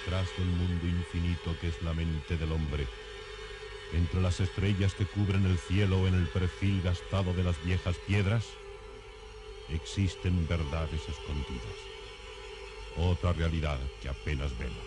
detrás del mundo infinito que es la mente del hombre, entre las estrellas que cubren el cielo en el perfil gastado de las viejas piedras, existen verdades escondidas, otra realidad que apenas vemos.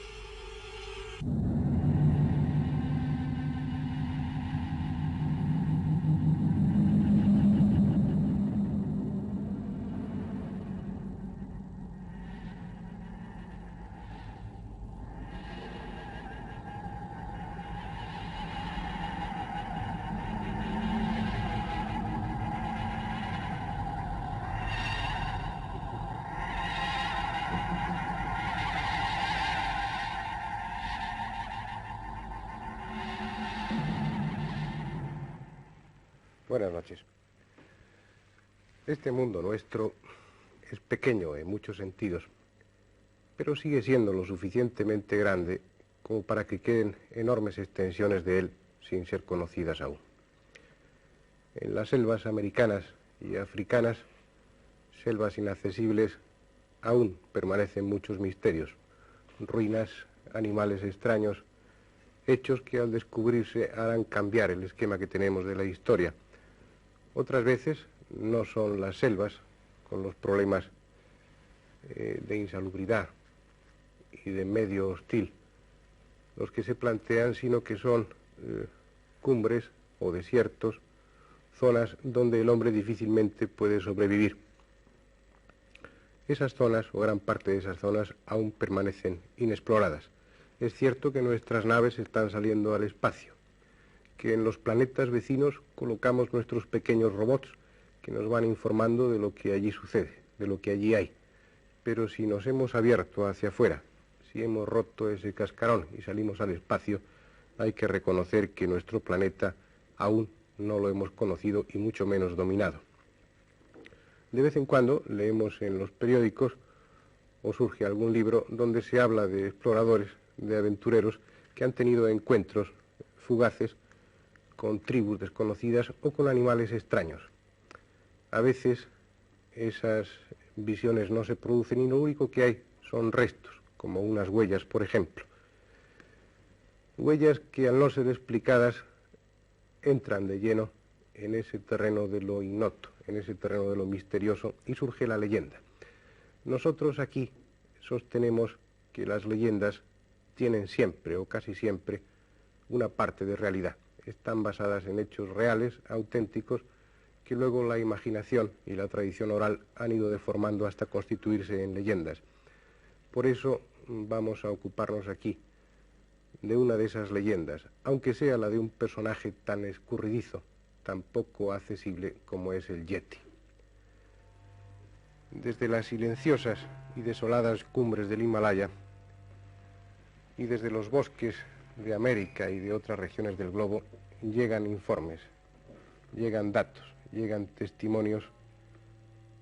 Buenas noches. Este mundo nuestro es pequeño en muchos sentidos, pero sigue siendo lo suficientemente grande como para que queden enormes extensiones de él sin ser conocidas aún. En las selvas americanas y africanas, selvas inaccesibles, aún permanecen muchos misterios, ruinas, animales extraños, hechos que al descubrirse harán cambiar el esquema que tenemos de la historia. Otras veces no son las selvas, con los problemas de insalubridad y de medio hostil, los que se plantean, sino que son cumbres o desiertos, zonas donde el hombre difícilmente puede sobrevivir. Esas zonas, o gran parte de esas zonas, aún permanecen inexploradas. Es cierto que nuestras naves están saliendo al espacio, que en los planetas vecinos colocamos nuestros pequeños robots que nos van informando de lo que allí sucede, de lo que allí hay. Pero si nos hemos abierto hacia afuera, si hemos roto ese cascarón y salimos al espacio, hay que reconocer que nuestro planeta aún no lo hemos conocido y mucho menos dominado. De vez en cuando leemos en los periódicos o surge algún libro donde se habla de exploradores, de aventureros que han tenido encuentros fugaces con tribus desconocidas o con animales extraños. A veces esas visiones no se producen y lo único que hay son restos, como unas huellas, por ejemplo. Huellas que al no ser explicadas entran de lleno en ese terreno de lo ignoto, en ese terreno de lo misterioso, y surge la leyenda. Nosotros aquí sostenemos que las leyendas tienen siempre o casi siempre una parte de realidad. Están basadas en hechos reales, auténticos, que luego la imaginación y la tradición oral han ido deformando hasta constituirse en leyendas. Por eso vamos a ocuparnos aquí de una de esas leyendas, aunque sea la de un personaje tan escurridizo, tan poco accesible como es el Yeti. Desde las silenciosas y desoladas cumbres del Himalaya y desde los bosques de América y de otras regiones del globo llegan informes, llegan datos, llegan testimonios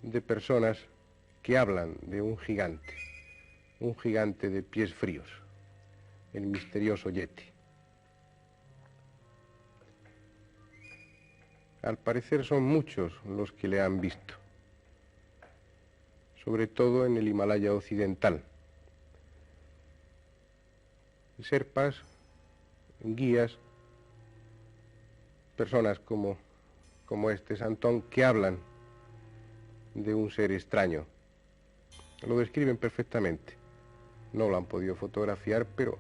de personas que hablan de un gigante de pies fríos, el misterioso Yeti. Al parecer son muchos los que le han visto, sobre todo en el Himalaya occidental. Sherpas, guías, personas como este Santón, que hablan de un ser extraño. Lo describen perfectamente. No lo han podido fotografiar, pero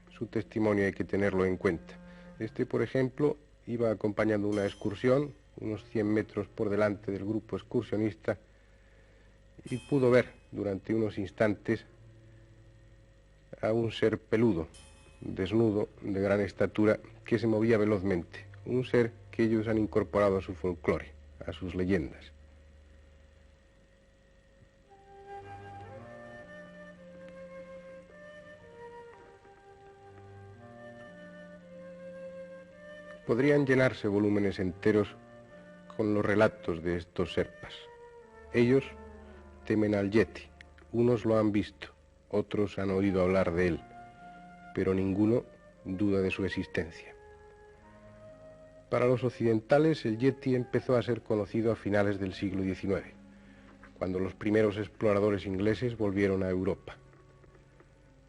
su testimonio hay que tenerlo en cuenta. Este, por ejemplo, iba acompañando una excursión, unos 100 metros por delante del grupo excursionista, y pudo ver durante unos instantes a un ser peludo, desnudo, de gran estatura, que se movía velozmente. Un ser que ellos han incorporado a su folclore, a sus leyendas. Podrían llenarse volúmenes enteros con los relatos de estos Sherpas. Ellos temen al Yeti. Unos lo han visto, otros han oído hablar de él, pero ninguno duda de su existencia. Para los occidentales, el Yeti empezó a ser conocido a finales del siglo XIX, cuando los primeros exploradores ingleses volvieron a Europa.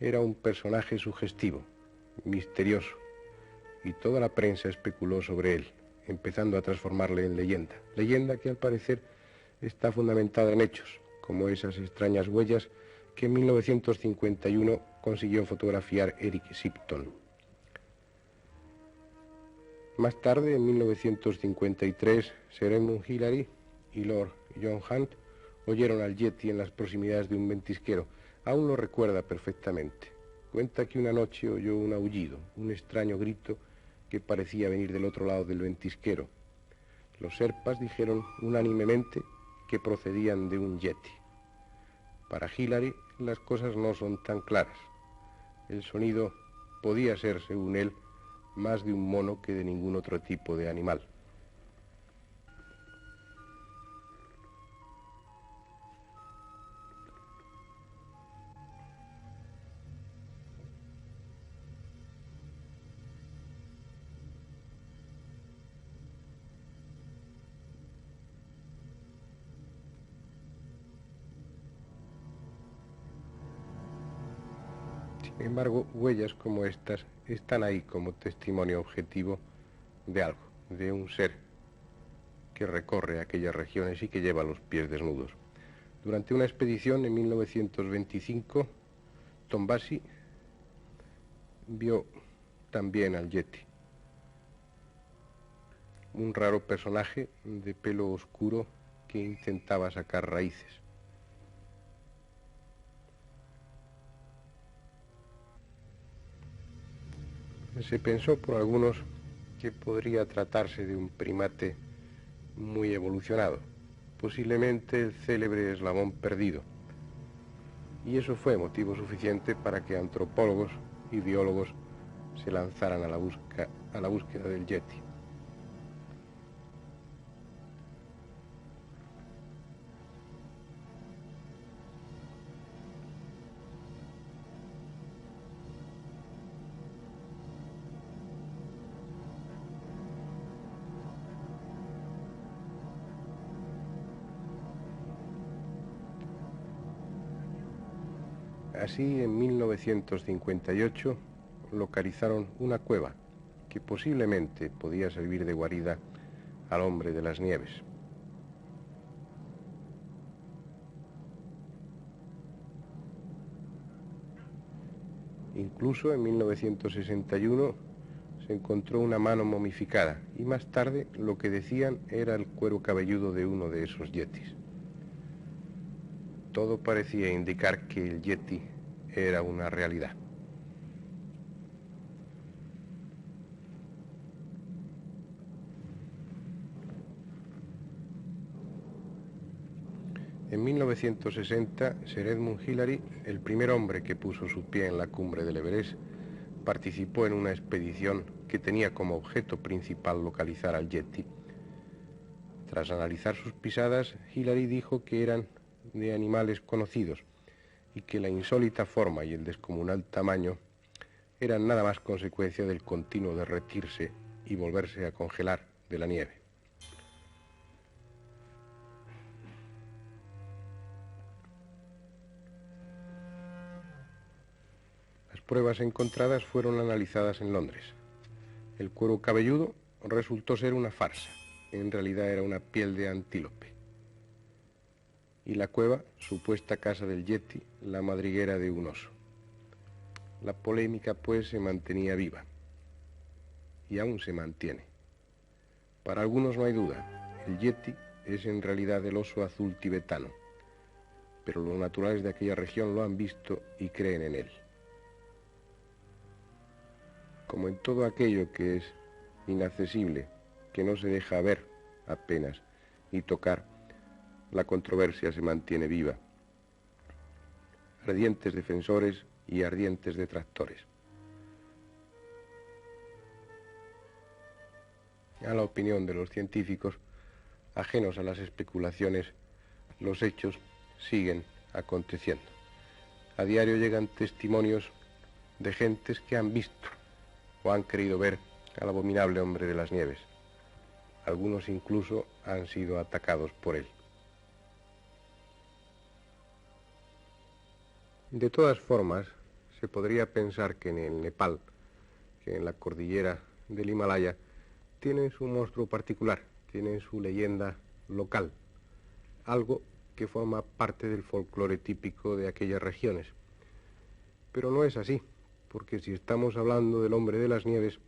Era un personaje sugestivo, misterioso, y toda la prensa especuló sobre él, empezando a transformarle en leyenda. Leyenda que al parecer está fundamentada en hechos, como esas extrañas huellas que en 1951 consiguió fotografiar Eric Shipton. Más tarde, en 1953, Sir Edmund Hillary y Lord John Hunt oyeron al Yeti en las proximidades de un ventisquero. Aún lo recuerda perfectamente. Cuenta que una noche oyó un aullido, un extraño grito que parecía venir del otro lado del ventisquero. Los Sherpas dijeron unánimemente que procedían de un Yeti. Para Hillary las cosas no son tan claras. El sonido podía ser, según él, más de un mono que de ningún otro tipo de animal. Sin embargo, huellas como estas están ahí como testimonio objetivo de algo, de un ser que recorre aquellas regiones y que lleva los pies desnudos. Durante una expedición en 1925, Tom Bassi vio también al Yeti, un raro personaje de pelo oscuro que intentaba sacar raíces. Se pensó por algunos que podría tratarse de un primate muy evolucionado, posiblemente el célebre eslabón perdido. Y eso fue motivo suficiente para que antropólogos y biólogos se lanzaran a la búsqueda del Yeti. Así, en 1958, localizaron una cueva que posiblemente podía servir de guarida al hombre de las nieves. Incluso en 1961 se encontró una mano momificada y más tarde lo que decían era el cuero cabelludo de uno de esos yetis. Todo parecía indicar que el Yeti era una realidad. En 1960, Sir Edmund Hillary, el primer hombre que puso su pie en la cumbre del Everest, participó en una expedición que tenía como objeto principal localizar al Yeti. Tras analizar sus pisadas, Hillary dijo que eran de animales conocidos y que la insólita forma y el descomunal tamaño eran nada más consecuencia del continuo derretirse y volverse a congelar de la nieve. Las pruebas encontradas fueron analizadas en Londres. El cuero cabelludo resultó ser una farsa. En realidad era una piel de antílope. Y la cueva, supuesta casa del Yeti, la madriguera de un oso. La polémica, pues, se mantenía viva. Y aún se mantiene. Para algunos no hay duda, el Yeti es en realidad el oso azul tibetano. Pero los naturales de aquella región lo han visto y creen en él. Como en todo aquello que es inaccesible, que no se deja ver apenas y tocar, la controversia se mantiene viva. Ardientes defensores y ardientes detractores. A la opinión de los científicos, ajenos a las especulaciones, los hechos siguen aconteciendo. A diario llegan testimonios de gentes que han visto o han querido ver al abominable hombre de las nieves. Algunos incluso han sido atacados por él. De todas formas, se podría pensar que en el Nepal, que en la cordillera del Himalaya, tienen su monstruo particular, tienen su leyenda local, algo que forma parte del folclore típico de aquellas regiones. Pero no es así, porque si estamos hablando del hombre de las nieves,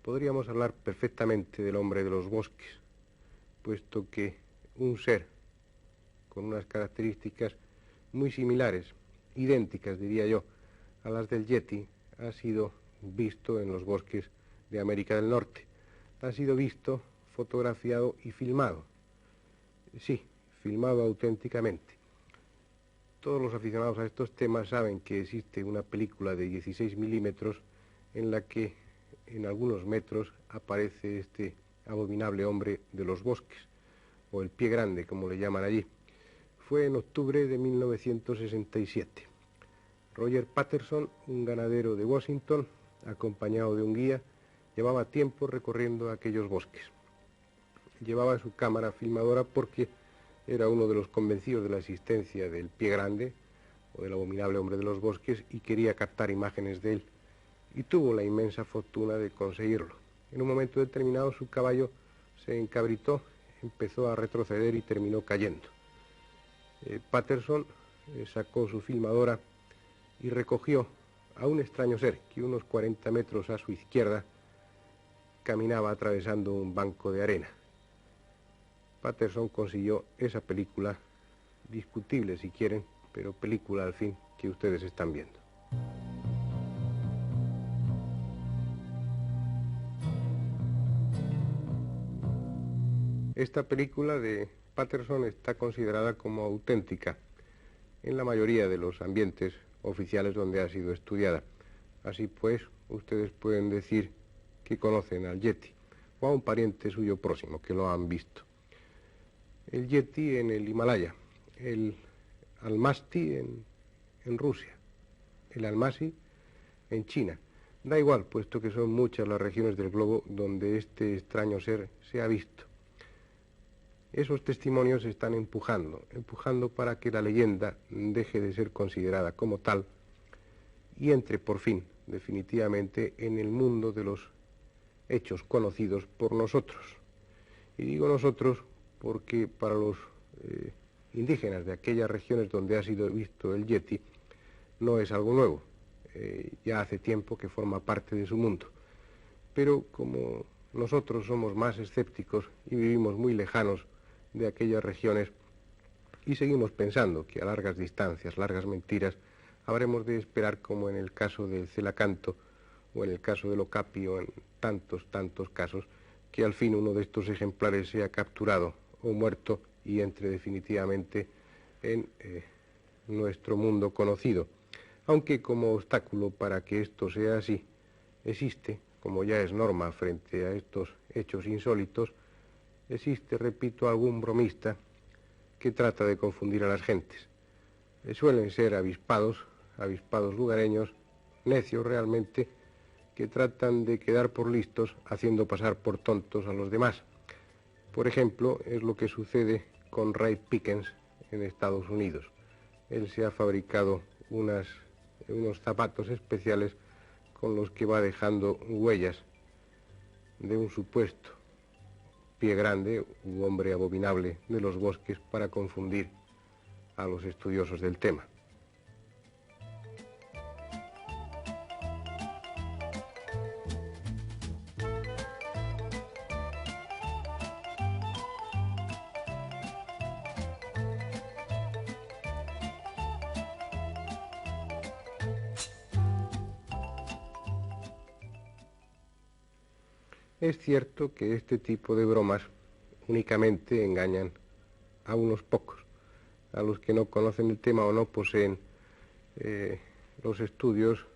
podríamos hablar perfectamente del hombre de los bosques, puesto que un ser con unas características muy similares, idénticas diría yo, a las del Yeti, ha sido visto en los bosques de América del Norte. Ha sido visto, fotografiado y filmado. Sí, filmado auténticamente. Todos los aficionados a estos temas saben que existe una película de 16 milímetros en la que en algunos metros aparece este abominable hombre de los bosques, o el pie grande, como le llaman allí. Fue en octubre de 1967. Roger Patterson, un ganadero de Washington, acompañado de un guía, llevaba tiempo recorriendo aquellos bosques. Llevaba su cámara filmadora porque era uno de los convencidos de la existencia del pie grande, o del abominable hombre de los bosques, y quería captar imágenes de él. Y tuvo la inmensa fortuna de conseguirlo. En un momento determinado su caballo se encabritó, empezó a retroceder y terminó cayendo. Patterson sacó su filmadora y recogió a un extraño ser que unos 40 metros a su izquierda caminaba atravesando un banco de arena. Patterson consiguió esa película, discutible si quieren, pero película al fin que ustedes están viendo. Esta película de Patterson está considerada como auténtica en la mayoría de los ambientes oficiales donde ha sido estudiada. Así pues, ustedes pueden decir que conocen al Yeti, o a un pariente suyo próximo, que lo han visto. El Yeti en el Himalaya, el Almasti en Rusia, el Almasi en China. Da igual, puesto que son muchas las regiones del globo donde este extraño ser se ha visto. Esos testimonios están empujando para que la leyenda deje de ser considerada como tal y entre por fin, definitivamente, en el mundo de los hechos conocidos por nosotros. Y digo nosotros porque para los indígenas de aquellas regiones donde ha sido visto el Yeti no es algo nuevo, ya hace tiempo que forma parte de su mundo. Pero como nosotros somos más escépticos y vivimos muy lejanos de aquellas regiones y seguimos pensando que a largas distancias, largas mentiras, habremos de esperar, como en el caso del celacanto o en el caso del okapi o en tantos casos, que al fin uno de estos ejemplares sea capturado o muerto y entre definitivamente en nuestro mundo conocido. Aunque como obstáculo para que esto sea así, existe, como ya es norma frente a estos hechos insólitos, existe, repito, algún bromista que trata de confundir a las gentes. Suelen ser avispados lugareños, necios realmente, que tratan de quedar por listos haciendo pasar por tontos a los demás. Por ejemplo, es lo que sucede con Ray Pickens en Estados Unidos. Él se ha fabricado unos zapatos especiales con los que va dejando huellas de un supuesto pie grande u hombre abominable de los bosques para confundir a los estudiosos del tema. Es cierto que este tipo de bromas únicamente engañan a unos pocos, a los que no conocen el tema o no poseen los estudios,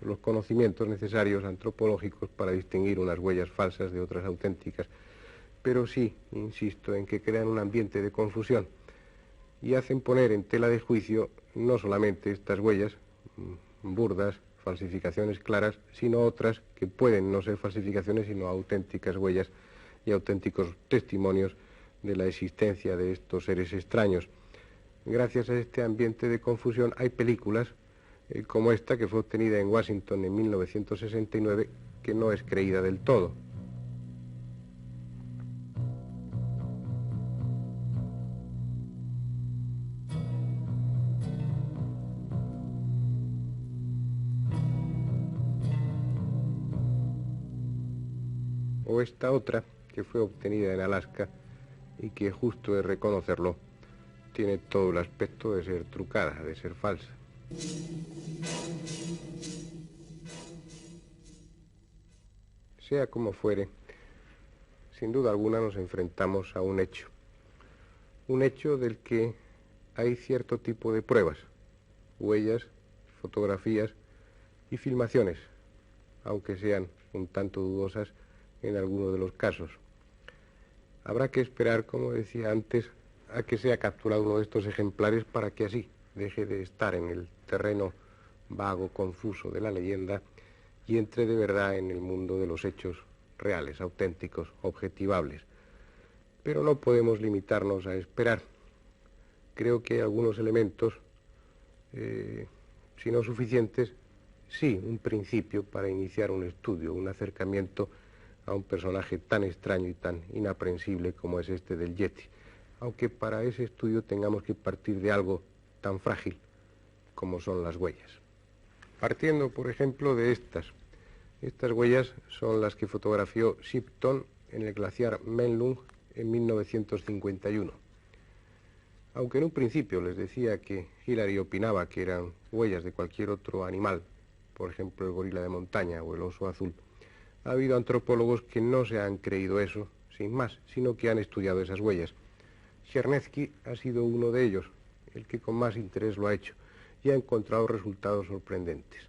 los conocimientos necesarios antropológicos para distinguir unas huellas falsas de otras auténticas. Pero sí, insisto, en que crean un ambiente de confusión y hacen poner en tela de juicio no solamente estas huellas burdas, falsificaciones claras, sino otras que pueden no ser falsificaciones, sino auténticas huellas y auténticos testimonios de la existencia de estos seres extraños. Gracias a este ambiente de confusión hay películas como esta que fue obtenida en Washington en 1969, que no es creída del todo. O esta otra, que fue obtenida en Alaska y que, justo es reconocerlo, tiene todo el aspecto de ser trucada, de ser falsa. Sea como fuere, sin duda alguna nos enfrentamos a un hecho del que hay cierto tipo de pruebas, huellas, fotografías y filmaciones, aunque sean un tanto dudosas en algunos de los casos. Habrá que esperar, como decía antes, a que sea capturado uno de estos ejemplares para que así deje de estar en el terreno vago, confuso de la leyenda y entre de verdad en el mundo de los hechos reales, auténticos, objetivables. Pero no podemos limitarnos a esperar. Creo que hay algunos elementos, si no suficientes, sí, un principio para iniciar un estudio, un acercamiento a un personaje tan extraño y tan inaprensible como es este del Yeti, aunque para ese estudio tengamos que partir de algo tan frágil como son las huellas. Partiendo, por ejemplo, de estas huellas son las que fotografió Shipton en el glaciar Menlung en 1951. Aunque en un principio les decía que Hillary opinaba que eran huellas de cualquier otro animal, por ejemplo el gorila de montaña o el oso azul, ha habido antropólogos que no se han creído eso, sin más, sino que han estudiado esas huellas. Chernevsky ha sido uno de ellos, el que con más interés lo ha hecho, y ha encontrado resultados sorprendentes.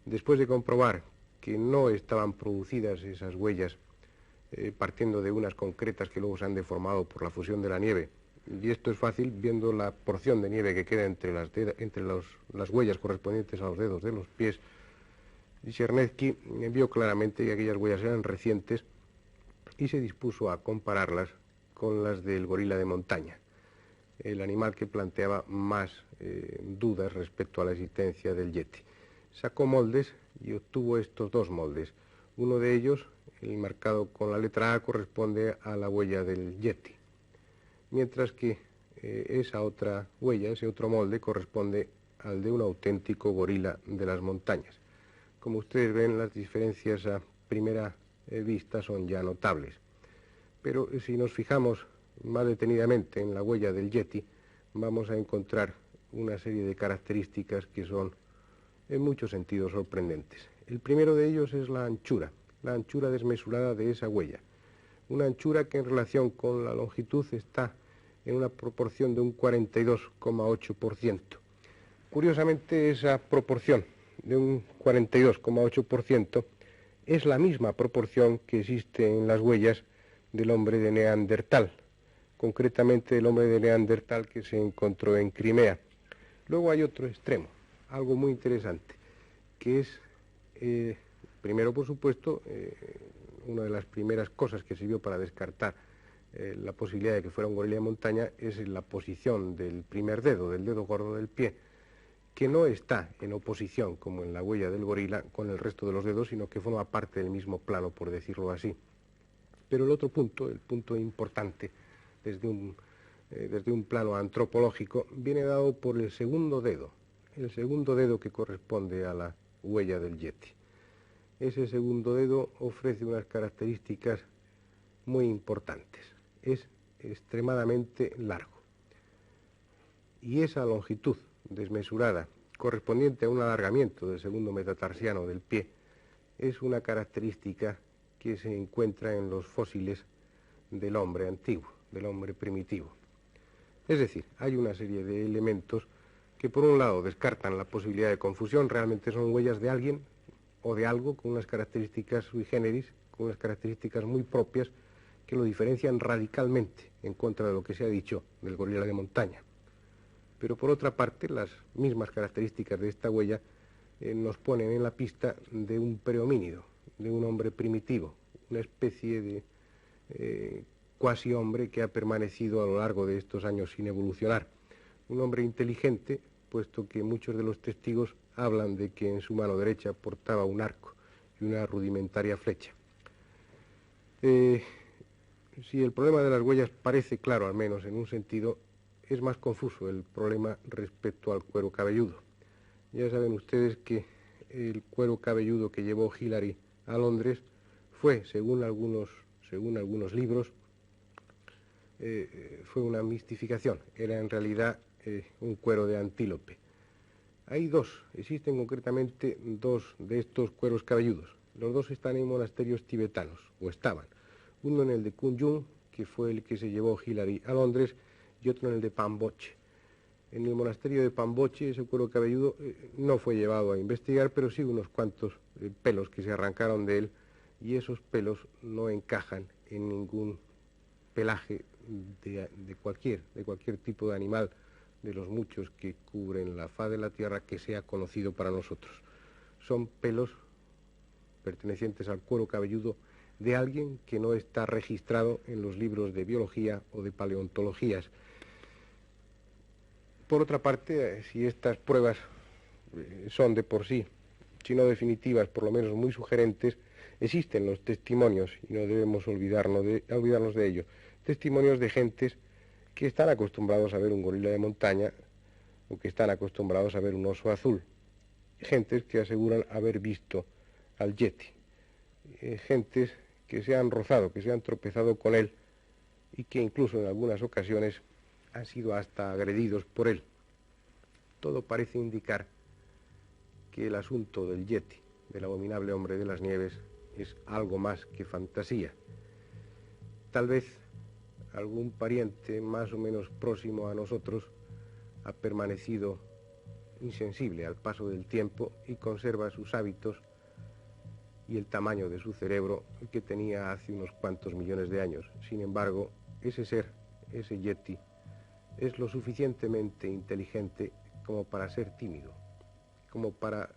Después de comprobar que no estaban producidas esas huellas partiendo de unas concretas que luego se han deformado por la fusión de la nieve, y esto es fácil viendo la porción de nieve que queda entre las huellas correspondientes a los dedos de los pies. Chernevsky vio claramente que aquellas huellas eran recientes y se dispuso a compararlas con las del gorila de montaña, el animal que planteaba más dudas respecto a la existencia del Yeti. Sacó moldes y obtuvo estos dos moldes. Uno de ellos, el marcado con la letra A, corresponde a la huella del Yeti, mientras que esa otra huella, ese otro molde, corresponde al de un auténtico gorila de las montañas. Como ustedes ven, las diferencias a primera vista son ya notables. Pero si nos fijamos más detenidamente en la huella del Yeti, vamos a encontrar una serie de características que son en muchos sentidos sorprendentes. El primero de ellos es la anchura desmesurada de esa huella. Una anchura que en relación con la longitud está en una proporción de un 42,8%. Curiosamente, esa proporción de un 42,8% es la misma proporción que existe en las huellas del hombre de Neandertal, concretamente el hombre de Neandertal que se encontró en Crimea. Luego hay otro extremo, algo muy interesante, que es, primero por supuesto, una de las primeras cosas que sirvió para descartar la posibilidad de que fuera un gorila de montaña es la posición del primer dedo, del dedo gordo del pie, que no está en oposición, como en la huella del gorila, con el resto de los dedos, sino que forma parte del mismo plano, por decirlo así. Pero el otro punto, el punto importante desde un plano antropológico, viene dado por el segundo dedo que corresponde a la huella del Yeti. Ese segundo dedo ofrece unas características muy importantes. Es extremadamente largo. Y esa longitud desmesurada, correspondiente a un alargamiento del segundo metatarsiano del pie, es una característica que se encuentra en los fósiles del hombre antiguo, del hombre primitivo. Es decir, hay una serie de elementos que por un lado descartan la posibilidad de confusión, realmente son huellas de alguien o de algo con unas características sui generis, con unas características muy propias que lo diferencian radicalmente en contra de lo que se ha dicho del gorila de montaña. Pero por otra parte, las mismas características de esta huella nos ponen en la pista de un prehomínido, de un hombre primitivo, una especie de cuasi hombre que ha permanecido a lo largo de estos años sin evolucionar. Un hombre inteligente, puesto que muchos de los testigos hablan de que en su mano derecha portaba un arco y una rudimentaria flecha. Si el problema de las huellas parece claro, al menos en un sentido, es más confuso el problema respecto al cuero cabelludo. Ya saben ustedes que el cuero cabelludo que llevó Hillary a Londres fue, según algunos libros, fue una mistificación. Era en realidad un cuero de antílope. Existen concretamente dos de estos cueros cabelludos. Los dos están en monasterios tibetanos, o estaban. Uno en el de Kunjun, que fue el que se llevó Hillary a Londres, y otro en el de Pamboche. En el monasterio de Pamboche, ese cuero cabelludo no fue llevado a investigar, pero sí unos cuantos pelos que se arrancaron de él, y esos pelos no encajan en ningún pelaje de cualquier tipo de animal, de los muchos que cubren la faz de la tierra que sea conocido para nosotros. Son pelos pertenecientes al cuero cabelludo de alguien que no está registrado en los libros de biología o de paleontologías. Por otra parte, si estas pruebas son de por sí, si no definitivas, por lo menos muy sugerentes, existen los testimonios, y no debemos olvidarnos de ello, testimonios de gentes que están acostumbrados a ver un gorila de montaña o que están acostumbrados a ver un oso azul, gentes que aseguran haber visto al Yeti, gentes que se han rozado, que se han tropezado con él y que incluso en algunas ocasiones han sido hasta agredidos por él. Todo parece indicar que el asunto del Yeti, del abominable hombre de las nieves, es algo más que fantasía. Tal vez algún pariente más o menos próximo a nosotros ha permanecido insensible al paso del tiempo y conserva sus hábitos y el tamaño de su cerebro que tenía hace unos cuantos millones de años. Sin embargo, ese ser, ese Yeti, es lo suficientemente inteligente como para ser tímido, como para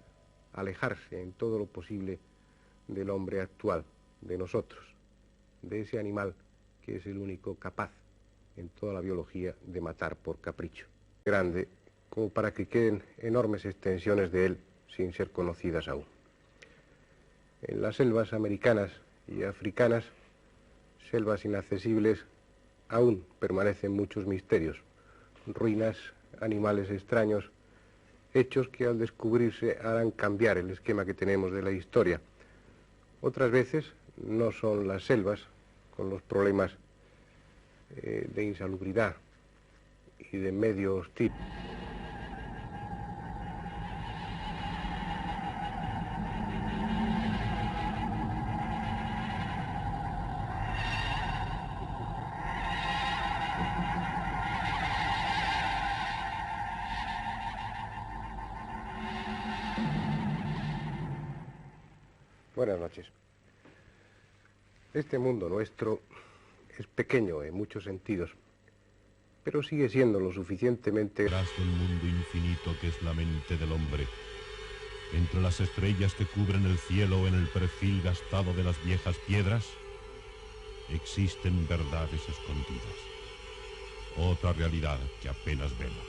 alejarse en todo lo posible del hombre actual, de nosotros, de ese animal que es el único capaz en toda la biología de matar por capricho. Grande como para que queden enormes extensiones de él sin ser conocidas aún. En las selvas americanas y africanas, selvas inaccesibles, aún permanecen muchos misterios, ruinas, animales extraños, hechos que al descubrirse harán cambiar el esquema que tenemos de la historia. Otras veces no son las selvas, con los problemas de insalubridad y de medio hostil. Buenas noches. Este mundo nuestro es pequeño en muchos sentidos, pero sigue siendo lo suficientemente... Detrás del mundo infinito que es la mente del hombre, entre las estrellas que cubren el cielo o en el perfil gastado de las viejas piedras, existen verdades escondidas, otra realidad que apenas vemos.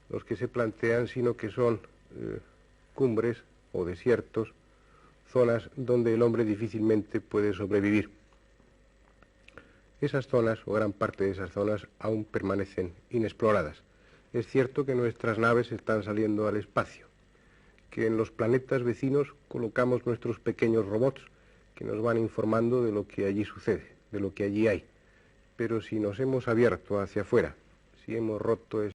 Los que se plantean, sino que son cumbres o desiertos, zonas donde el hombre difícilmente puede sobrevivir. Esas zonas, o gran parte de esas zonas, aún permanecen inexploradas. Es cierto que nuestras naves están saliendo al espacio, que en los planetas vecinos colocamos nuestros pequeños robots que nos van informando de lo que allí sucede, de lo que allí hay. Pero si nos hemos abierto hacia afuera, si hemos roto